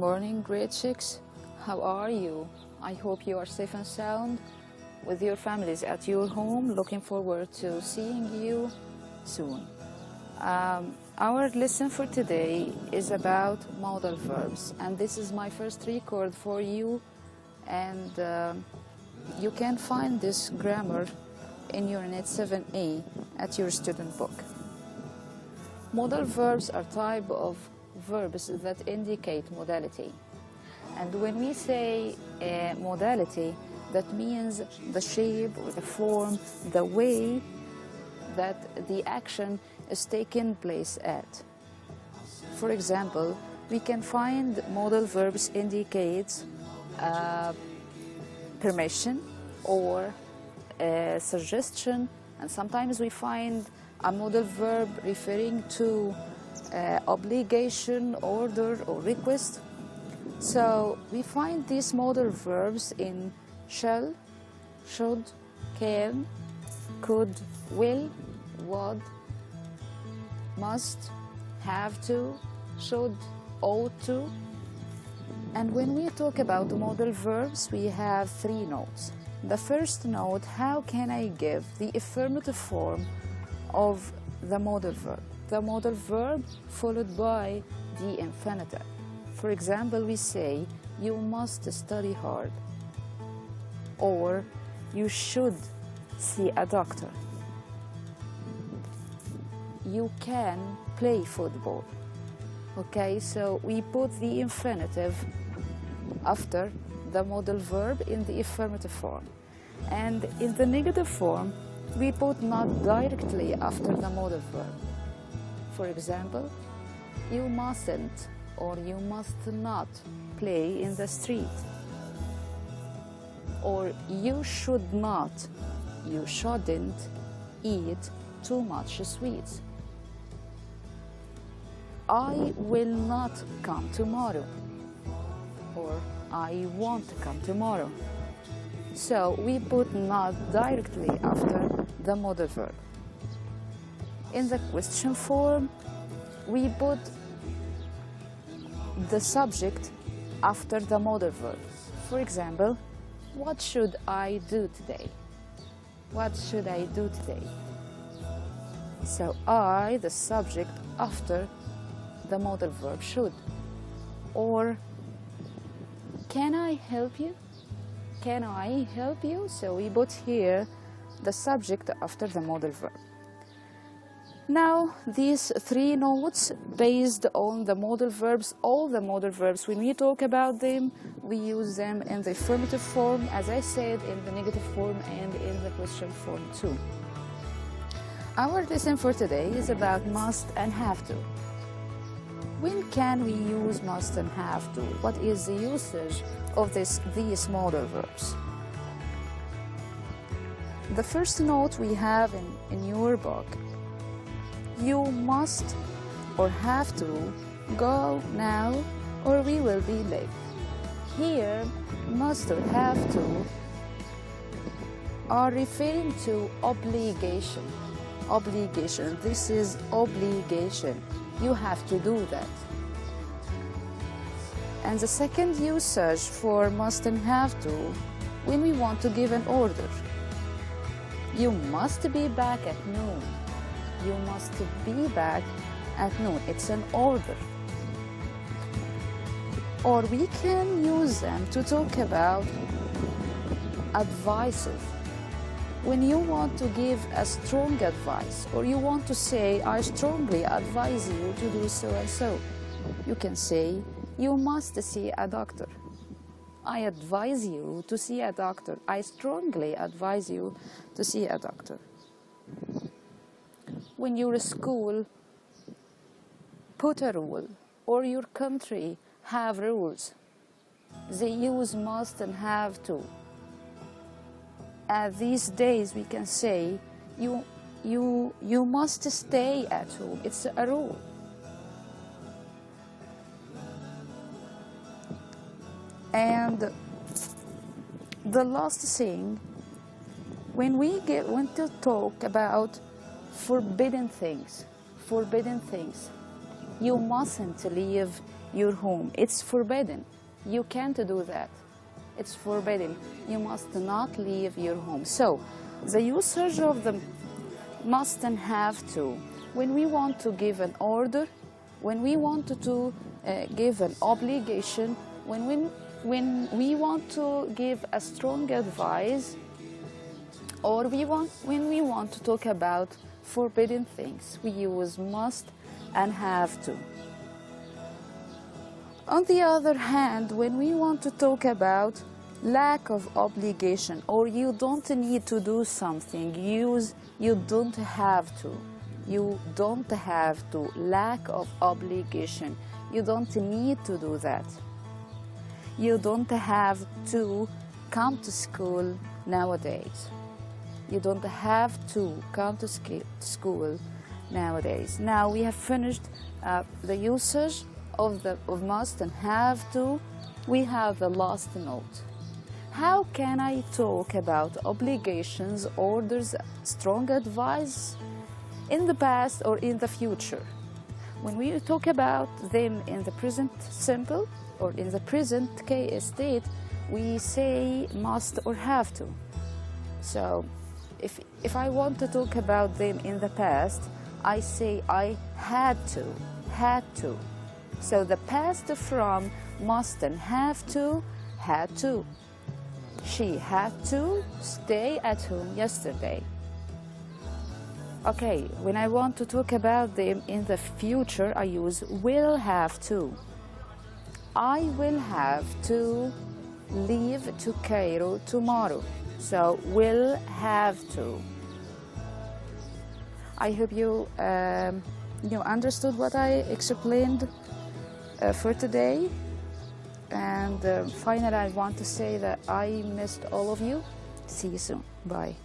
morning, great chicks. How are you? I hope you are safe and sound with your families at your home. Looking forward to seeing you soon. Our lesson for today is about modal verbs, and this is my first record for you, and you can find this grammar in Unit 7a at your student book. Modal verbs are type of verbs that indicate modality. And when we say modality, that means the shape or the form, the way that the action is taking place at. For example, we can find modal verbs indicate permission or suggestion, and sometimes we find a modal verb referring to obligation, order, or request. So we find these modal verbs in shall, should, can, could, will, would, must, have to, should, ought to. And when we talk about the modal verbs, we have three notes. The first note, how can I give the affirmative form of the modal verb? The modal verb followed by the infinitive. For example, we say, you must study hard, or you should see a doctor. You can play football. Okay, so we put the infinitive after the modal verb in the affirmative form. And in the negative form, we put not directly after the modal verb. For example, you mustn't or you must not play in the street. Or you should not, you shouldn't eat too much sweets. I will not come tomorrow, or I won't come tomorrow. So we put not directly after the modal verb. In the question form, we put the subject after the modal verb. For example, what should I do today? What should I do today? So I, the subject, after the modal verb should. Or can I help you? Can I help you? So we put here the subject after the modal verb. Now, these three notes based on the modal verbs, all the modal verbs, when we talk about them, we use them in the affirmative form, as I said, in the negative form, and in the question form too. Our lesson for today is about must and have to. When can we use must and have to? What is the usage of these modal verbs? The first note we have in your book, you must or have to go now or we will be late. Here, must or have to are referring to obligation. Obligation, this is obligation. You have to do that. And the second usage for must and have to, when we want to give an order. You must be back at noon. You must be back at noon. It's an order. Or we can use them to talk about advices. When you want to give a strong advice, or you want to say, I strongly advise you to do so and so, you can say, you must see a doctor. I advise you to see a doctor. I strongly advise you to see a doctor. When your school put a rule, or your country have rules, they use must and have to. These days we can say, you must stay at home. It's a rule. And the last thing, when we want to talk about forbidden things, you mustn't leave your home. It's forbidden. You can't do that. It's forbidden. You must not leave your home. So the usage of the must and have to, when we want to give an order, when we want to give an obligation, when we want to give a strong advice, or when we want to talk about forbidden things, we use must and have to. On the other hand, when we want to talk about lack of obligation, or you don't need to do something, use you don't have to. You don't have to. Lack of obligation. You don't need to do that. You don't have to come to school nowadays. You don't have to come to school nowadays. Now we have finished the usage of must and have to. We have the last note. How can I talk about obligations, orders, strong advice in the past or in the future? When we talk about them in the present simple or in the present case state, we say must or have to. So if I want to talk about them in the past, I say I had to. So the past from must and have to, had to. She had to stay at home yesterday. Okay, when I want to talk about them in the future, I use will have to. I will have to leave to Cairo tomorrow. So will have to. I hope you understood what I explained for today. And finally, I want to say that I missed all of you. See you soon. Bye.